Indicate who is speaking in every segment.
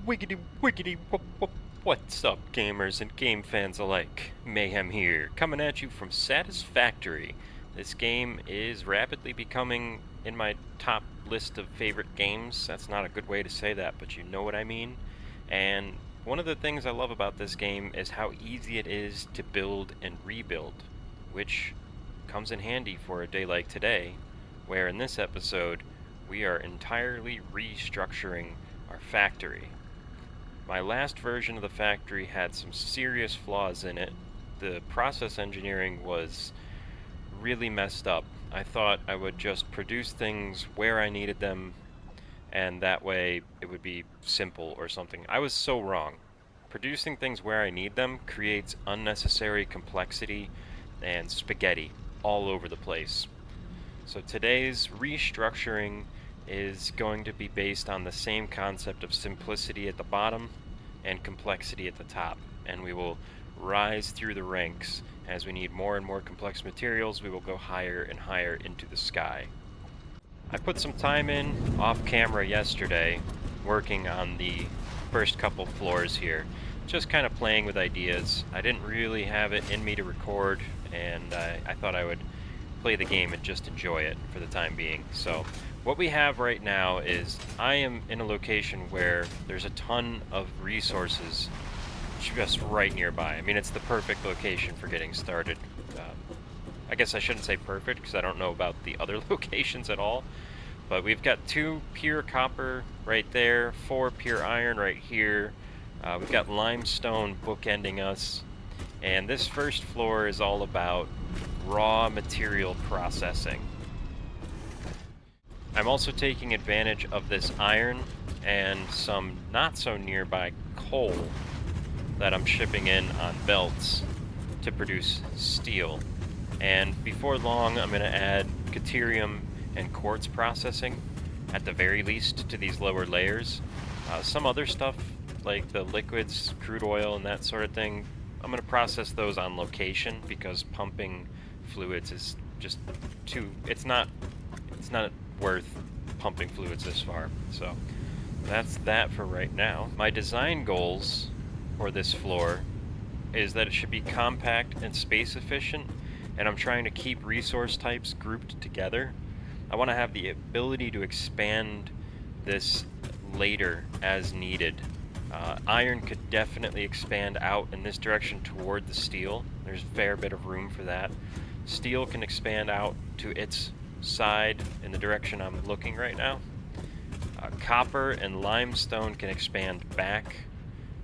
Speaker 1: Wiggity wiggity what's up, gamers and game fans alike? Mayhem here, coming at you from Satisfactory. This game is rapidly becoming in my top list of favorite games. That's not a good way to say that, but you know what I mean. And one of the things I love about this game is how easy it is to build and rebuild, which comes in handy for a day like today, where in this episode we are entirely restructuring our factory. My last version of the factory had some serious flaws in it. The process engineering was really messed up. I thought I would just produce things where I needed them, and that way it would be simple or something. I was so wrong. Producing things where I need them creates unnecessary complexity and spaghetti all over the place. So today's restructuring is going to be based on the same concept of simplicity at the bottom and complexity at the top, and we will rise through the ranks. As we need more and more complex materials, we will go higher and higher into the sky. I put some time in off camera yesterday working on the first couple floors here, just kind of playing with ideas. I didn't really have it in me to record, and I thought I would play the game and just enjoy it for the time being. So what we have right now is I am in a location where there's a ton of resources just right nearby. I mean, it's the perfect location for getting started. I guess I shouldn't say perfect because I don't know about the other locations at all, but we've got 2 pure copper right there, 4 pure iron right here. We've got limestone bookending us, and this first floor is all about raw material processing. I'm also taking advantage of this iron and some not so nearby coal that I'm shipping in on belts to produce steel. And before long, I'm going to add deuterium and quartz processing, at the very least, to these lower layers. Some other stuff, like the liquids, crude oil, and that sort of thing, I'm going to process those on location because pumping fluids is just too... It's not worth pumping fluids this far. So that's that for right now. My design goals for this floor is that it should be compact and space efficient, and I'm trying to keep resource types grouped together. I want to have the ability to expand this later as needed. Iron could definitely expand out in this direction toward the steel. There's a fair bit of room for that. Steel can expand out to its side in the direction I'm looking right now. Copper and limestone can expand back,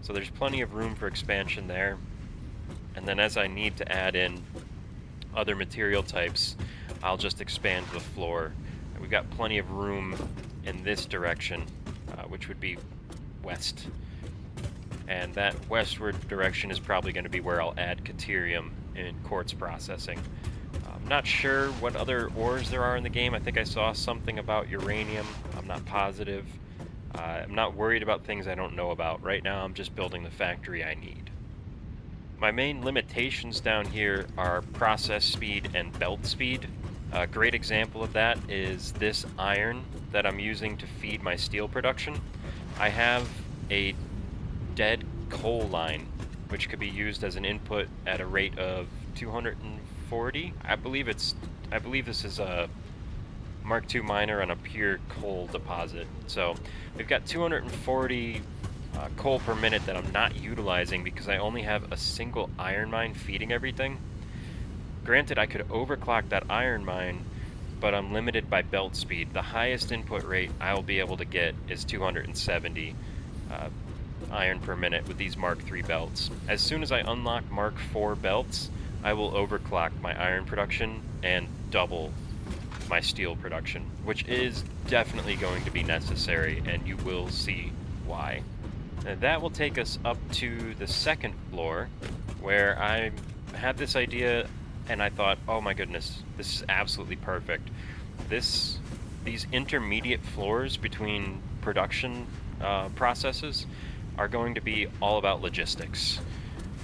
Speaker 1: so there's plenty of room for expansion there. And then as I need to add in other material types, I'll just expand the floor. We've got plenty of room in this direction, which would be west. And that westward direction is probably going to be where I'll add deuterium and quartz processing. I'm not sure what other ores there are in the game. I think I saw something about uranium. I'm not positive. I'm not worried about things I don't know about. Right now I'm just building the factory I need. My main limitations down here are process speed and belt speed. A great example of that is this iron that I'm using to feed my steel production. I have a dead coal line, which could be used as an input at a rate of 240. I believe this is a Mark II miner on a pure coal deposit. So we've got 240 coal per minute that I'm not utilizing because I only have a single iron mine feeding everything. Granted, I could overclock that iron mine, but I'm limited by belt speed. The highest input rate I'll be able to get is 270 iron per minute with these Mark III belts. As soon as I unlock Mark IV belts, I will overclock my iron production and double my steel production, which is definitely going to be necessary, and you will see why. And that will take us up to the second floor, where I had this idea and I thought, oh my goodness, this is absolutely perfect. These intermediate floors between production processes are going to be all about logistics.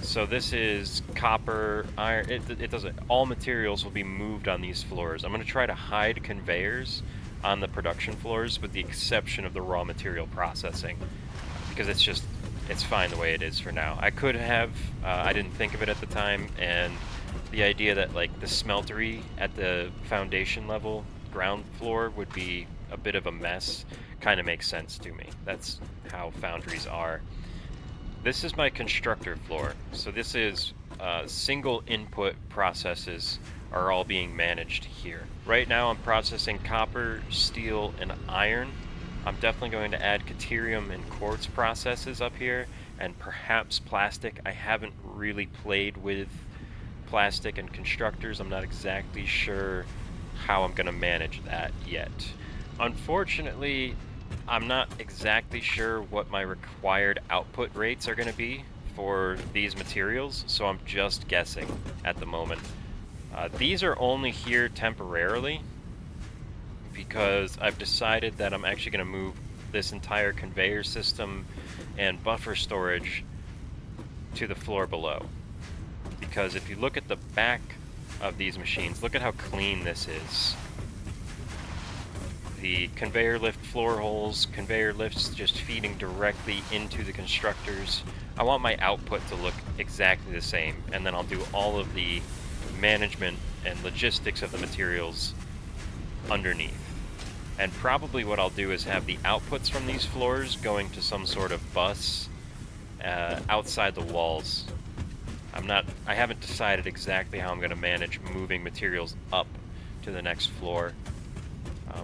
Speaker 1: So this is copper, iron, it doesn't, all materials will be moved on these floors. I'm going to try to hide conveyors on the production floors with the exception of the raw material processing, because it's fine the way it is for now. I could have, I didn't think of it at the time, and the idea that like the smeltery at the foundation level, ground floor, would be a bit of a mess kind of makes sense to me. That's how foundries are. This is my constructor floor. So this is single input processes are all being managed here. Right now I'm processing copper, steel, and iron. I'm definitely going to add caterium and quartz processes up here, and perhaps plastic. I haven't really played with plastic and constructors. I'm not exactly sure how I'm going to manage that yet. Unfortunately, I'm not exactly sure what my required output rates are going to be for these materials, so I'm just guessing at the moment. These are only here temporarily because I've decided that I'm actually going to move this entire conveyor system and buffer storage to the floor below. Because if you look at the back of these machines, look at how clean this is. The conveyor lift floor holes, conveyor lifts just feeding directly into the constructors. I want my output to look exactly the same, and then I'll do all of the management and logistics of the materials underneath. And probably what I'll do is have the outputs from these floors going to some sort of bus outside the walls. I haven't decided exactly how I'm going to manage moving materials up to the next floor.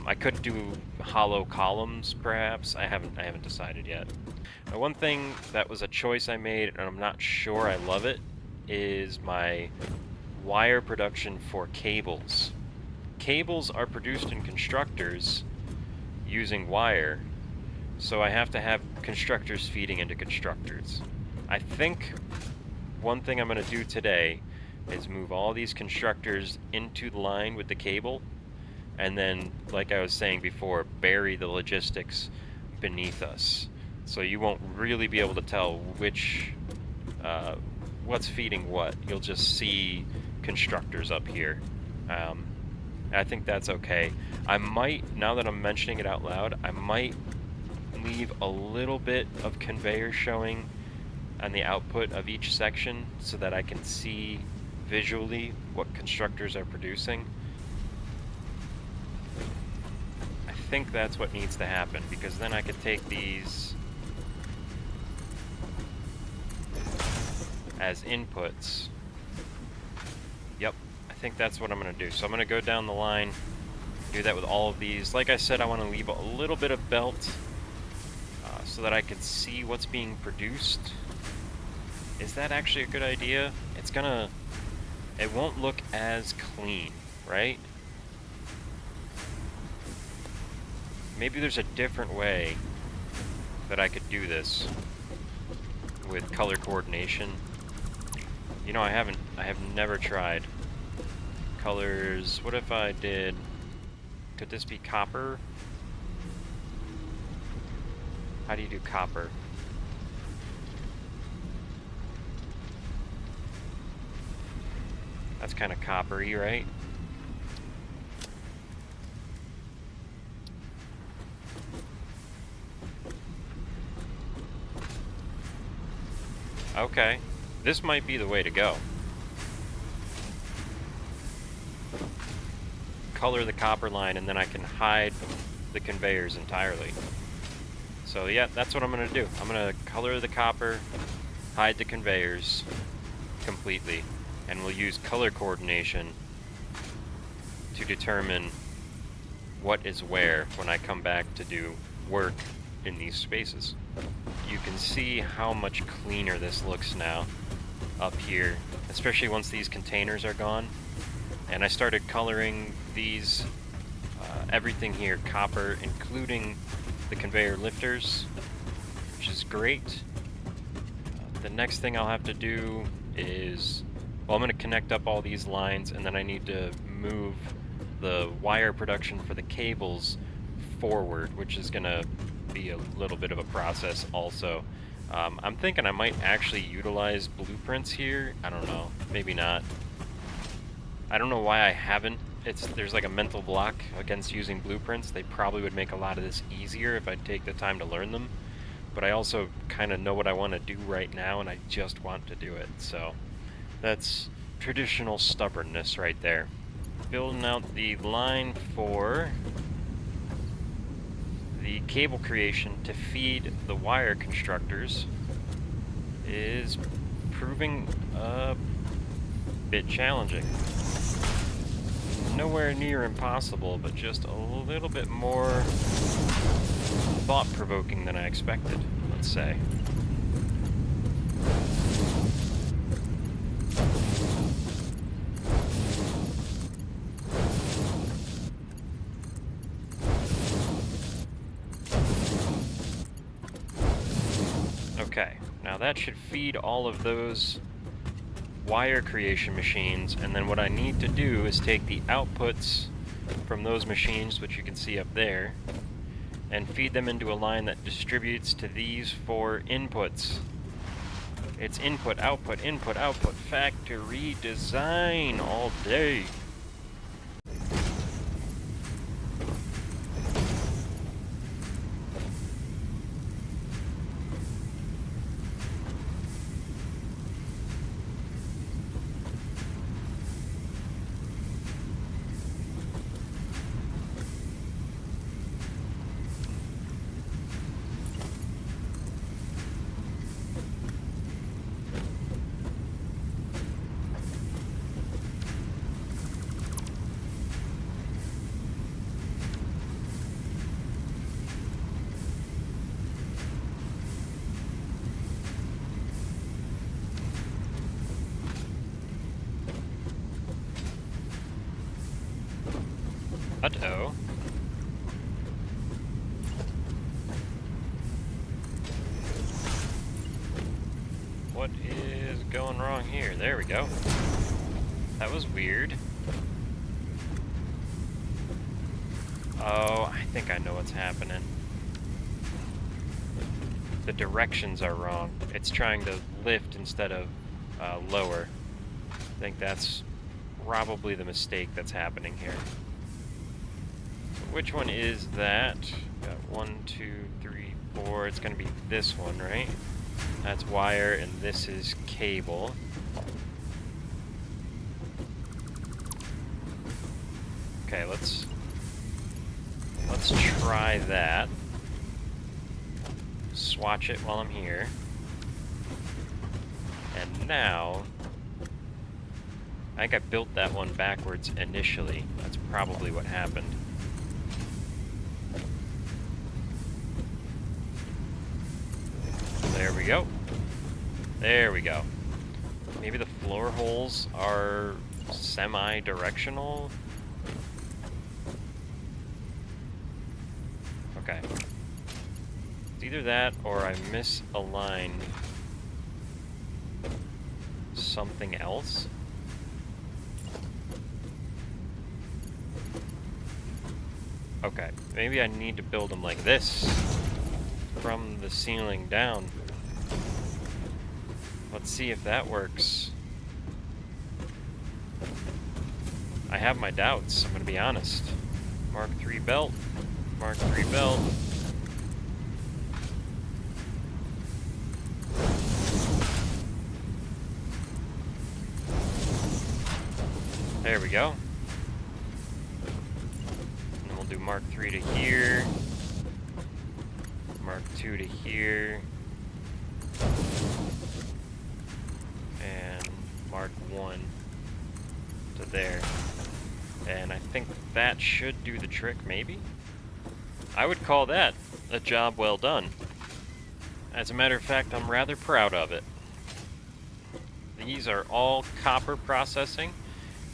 Speaker 1: I could do hollow columns, perhaps. I haven't decided yet. Now, one thing that was a choice I made, and I'm not sure I love it, is my wire production for cables. Cables are produced in constructors using wire, so I have to have constructors feeding into constructors. I think one thing I'm going to do today is move all these constructors into the line with the cable, and then, like I was saying before, bury the logistics beneath us. So you won't really be able to tell which, what's feeding what. You'll just see constructors up here. I think that's okay. I might, now that I'm mentioning it out loud, I might leave a little bit of conveyor showing on the output of each section so that I can see visually what constructors are producing. I think that's what needs to happen, because then I could take these as inputs. Yep, I think that's what I'm going to do. So I'm going to go down the line, do that with all of these. Like I said, I want to leave a little bit of belt so that I can see what's being produced. Is that actually a good idea? It won't look as clean, right? Maybe there's a different way that I could do this with color coordination. You know, I have never tried colors. What if I did, could this be copper? How do you do copper? That's kind of coppery, right? Okay, this might be the way to go. Color the copper line, and then I can hide the conveyors entirely. So yeah, that's what I'm going to do. I'm going to color the copper, hide the conveyors completely, and we'll use color coordination to determine what is where when I come back to do work in these spaces. You can see how much cleaner this looks now up here, especially once these containers are gone. And I started coloring these, everything here copper, including the conveyor lifters, which is great. The next thing I'll have to do is, well, I'm going to connect up all these lines, and then I need to move the wire production for the cables forward, which is going to be a little bit of a process also. I'm thinking I might actually utilize blueprints here. I don't know, maybe not. I don't know why I haven't. There's like a mental block against using blueprints. They probably would make a lot of this easier if I'd take the time to learn them. but I also kind of know what I want to do right now, and I just want to do it. So that's traditional stubbornness right there. Building out the line for the cable creation to feed the wire constructors is proving a bit challenging. Nowhere near impossible, but just a little bit more thought-provoking than I expected, let's say. Okay, now that should feed all of those wire creation machines, and then what I need to do is take the outputs from those machines, which you can see up there, and feed them into a line that distributes to these 4 inputs. It's input, output, factory design all day. Uh-oh. What is going wrong here? There we go. That was weird. Oh, I think I know what's happening. The directions are wrong. It's trying to lift instead of lower. I think that's probably the mistake that's happening here. Which one is that? Got 1, 2, 3, 4. It's going to be this one, right? That's wire, and this is cable. Okay, let's try that. Swatch it while I'm here. And now, I think I built that one backwards initially. That's probably what happened. There we go. There we go. Maybe the floor holes are semi-directional? Okay. It's either that or I misaligned something else. Okay, maybe I need to build them like this from the ceiling down. Let's see if that works. I have my doubts, I'm gonna be honest. Mark III belt. Mark III belt. There we go. And then we'll do Mark III to here. Mark II to here. And Mark I to there. And I think that should do the trick, maybe? I would call that a job well done. As a matter of fact, I'm rather proud of it. These are all copper processing,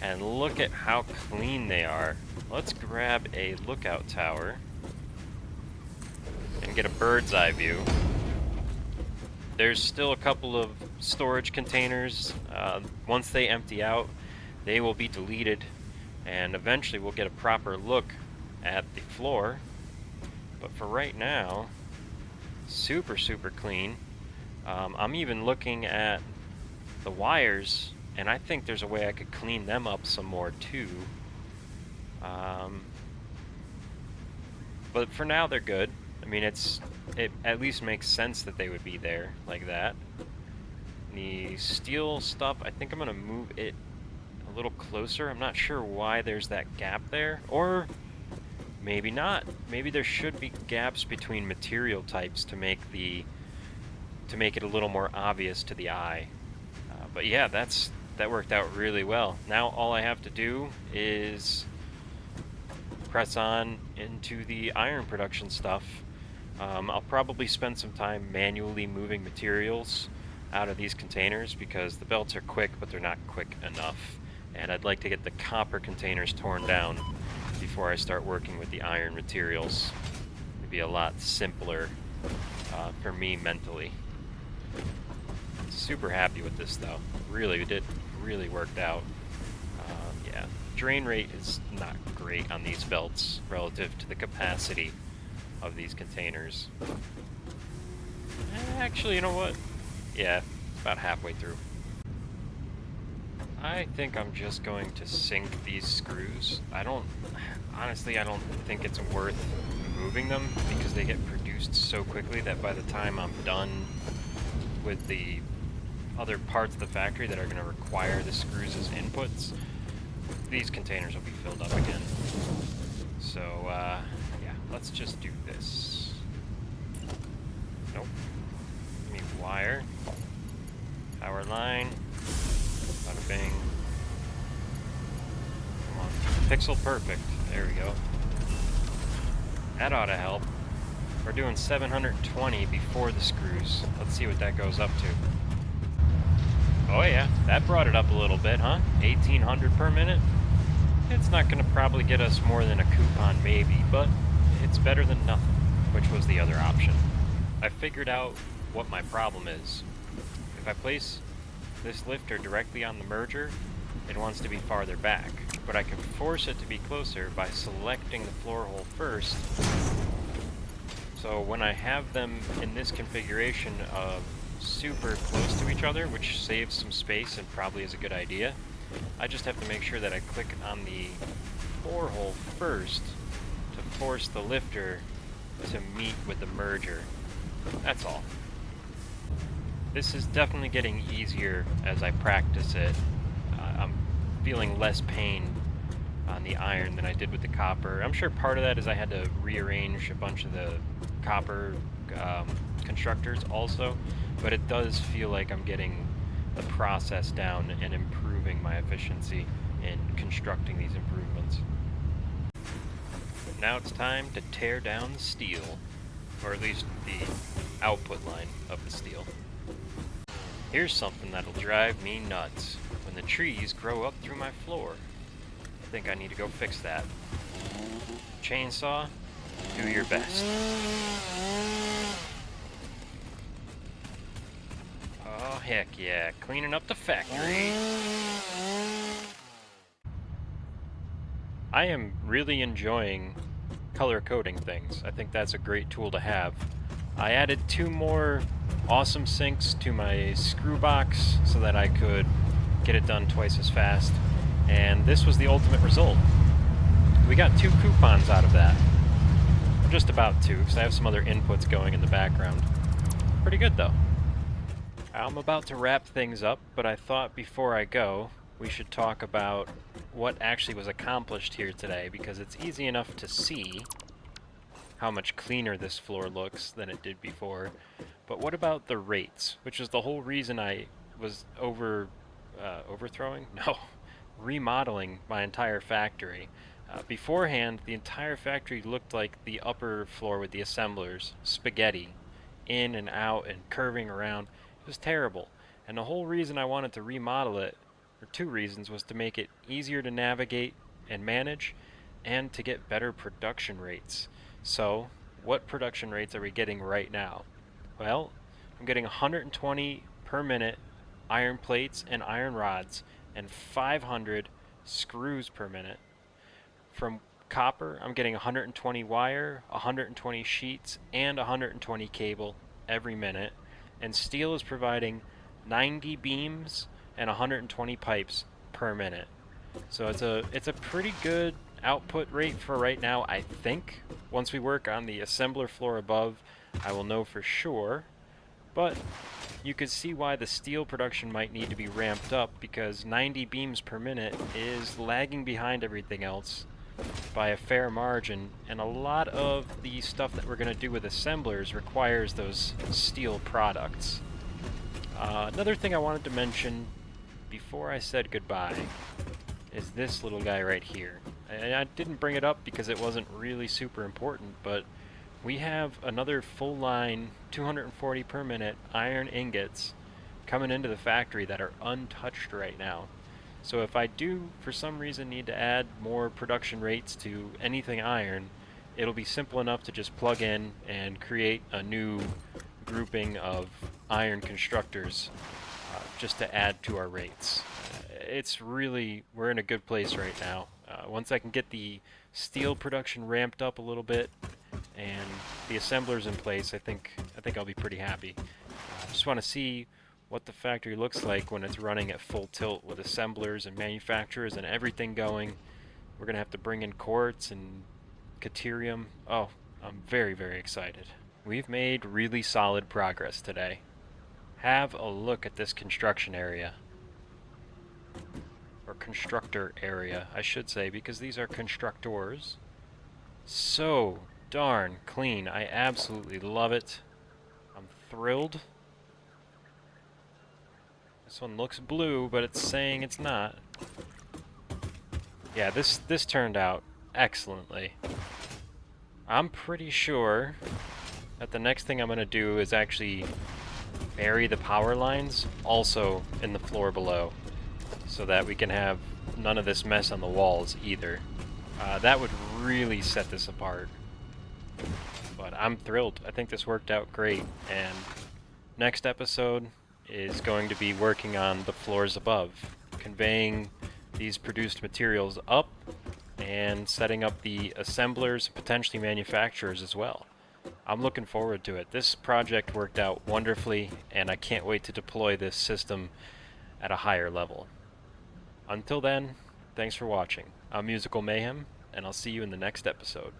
Speaker 1: and look at how clean they are. Let's grab a lookout tower and get a bird's eye view. There's still a couple of storage containers. Once they empty out, they will be deleted, and eventually we'll get a proper look at the floor. But for right now, super, super clean. I'm even looking at the wires, and I think there's a way I could clean them up some more too. But for now, they're good. I mean, it's it at least makes sense that they would be there like that. The steel stuff, I think I'm going to move it a little closer. I'm not sure why there's that gap there, or maybe not. Maybe there should be gaps between material types to make it a little more obvious to the eye. But yeah, that worked out really well. Now all I have to do is press on into the iron production stuff. I'll probably spend some time manually moving materials out of these containers because the belts are quick, but they're not quick enough. And I'd like to get the copper containers torn down before I start working with the iron materials. It'd be a lot simpler for me mentally. Super happy with this though. Really worked out. Yeah, drain rate is not great on these belts relative to the capacity of these containers. Actually, you know what? Yeah, about halfway through. I think I'm just going to sink these screws. Honestly, I don't think it's worth moving them because they get produced so quickly that by the time I'm done with the other parts of the factory that are going to require the screws as inputs, these containers will be filled up again. So, yeah, let's just do this. Nope. Give me wire. Power line. Bada bing. Come on. Pixel perfect. There we go. That ought to help. We're doing 720 before the screws. Let's see what that goes up to. Oh yeah, that brought it up a little bit, huh? 1800 per minute? It's not going to probably get us more than a coupon maybe, but it's better than nothing, which was the other option. I figured out what my problem is. If I place this lifter directly on the merger, it wants to be farther back, but I can force it to be closer by selecting the floor hole first. So when I have them in this configuration of super close to each other, which saves some space and probably is a good idea, I just have to make sure that I click on the floor hole first to force the lifter to meet with the merger. That's all. This is definitely getting easier as I practice it. I'm feeling less pain on the iron than I did with the copper. I'm sure part of that is I had to rearrange a bunch of the copper constructors also, but it does feel like I'm getting the process down and improving my efficiency in constructing these improvements. Now it's time to tear down the steel, or at least the output line of the steel. Here's something that'll drive me nuts: when the trees grow up through my floor. I think I need to go fix that. Chainsaw, do your best. Oh heck yeah, cleaning up the factory. I am really enjoying color coding things. I think that's a great tool to have. I added 2 more awesome sinks to my screw box so that I could get it done twice as fast, and this was the ultimate result. We got 2 coupons out of that. Just about 2, because I have some other inputs going in the background. Pretty good though. I'm about to wrap things up, but I thought before I go, we should talk about what actually was accomplished here today, because it's easy enough to see how much cleaner this floor looks than it did before. But what about the rates, which is the whole reason I was overthrowing? No, remodeling my entire factory. Beforehand, the entire factory looked like the upper floor with the assemblers, spaghetti, in and out and curving around. It was terrible. And the whole reason I wanted to remodel it, or 2 reasons, was to make it easier to navigate and manage, and to get better production rates. So, what production rates are we getting right now? Well, I'm getting 120 per minute iron plates and iron rods, and 500 screws per minute. From copper, I'm getting 120 wire, 120 sheets, and 120 cable every minute. And steel is providing 90 beams and 120 pipes per minute. So it's a pretty good output rate for right now, I think. Once we work on the assembler floor above, I will know for sure, but you could see why the steel production might need to be ramped up, because 90 beams per minute is lagging behind everything else by a fair margin, and a lot of the stuff that we're going to do with assemblers requires those steel products. Another thing I wanted to mention before I said goodbye is this little guy right here. And I didn't bring it up because it wasn't really super important, but we have another full line 240 per minute iron ingots coming into the factory that are untouched right now. So if I do for some reason need to add more production rates to anything iron, it'll be simple enough to just plug in and create a new grouping of iron constructors just to add to our rates. It's really, we're in a good place right now. Once I can get the steel production ramped up a little bit and the assemblers in place, I think I'll be pretty happy. Just want to see what the factory looks like when it's running at full tilt with assemblers and manufacturers and everything going. We're gonna have to bring in quartz and caterium. Oh, I'm very, very excited. We've made really solid progress today. Have a look at this construction area. Or constructor area, I should say, because these are constructors. So darn clean. I absolutely love it. I'm thrilled. This one looks blue, but it's saying it's not. Yeah, this turned out excellently. I'm pretty sure that the next thing I'm going to do is actually bury the power lines also in the floor below, so that we can have none of this mess on the walls either. That would really set this apart. But I'm thrilled. I think this worked out great, and next episode is going to be working on the floors above, conveying these produced materials up and setting up the assemblers, potentially manufacturers as well. I'm looking forward to it. This project worked out wonderfully, and I can't wait to deploy this system at a higher level. Until then, thanks for watching. I'm Musical Mayhem, and I'll see you in the next episode.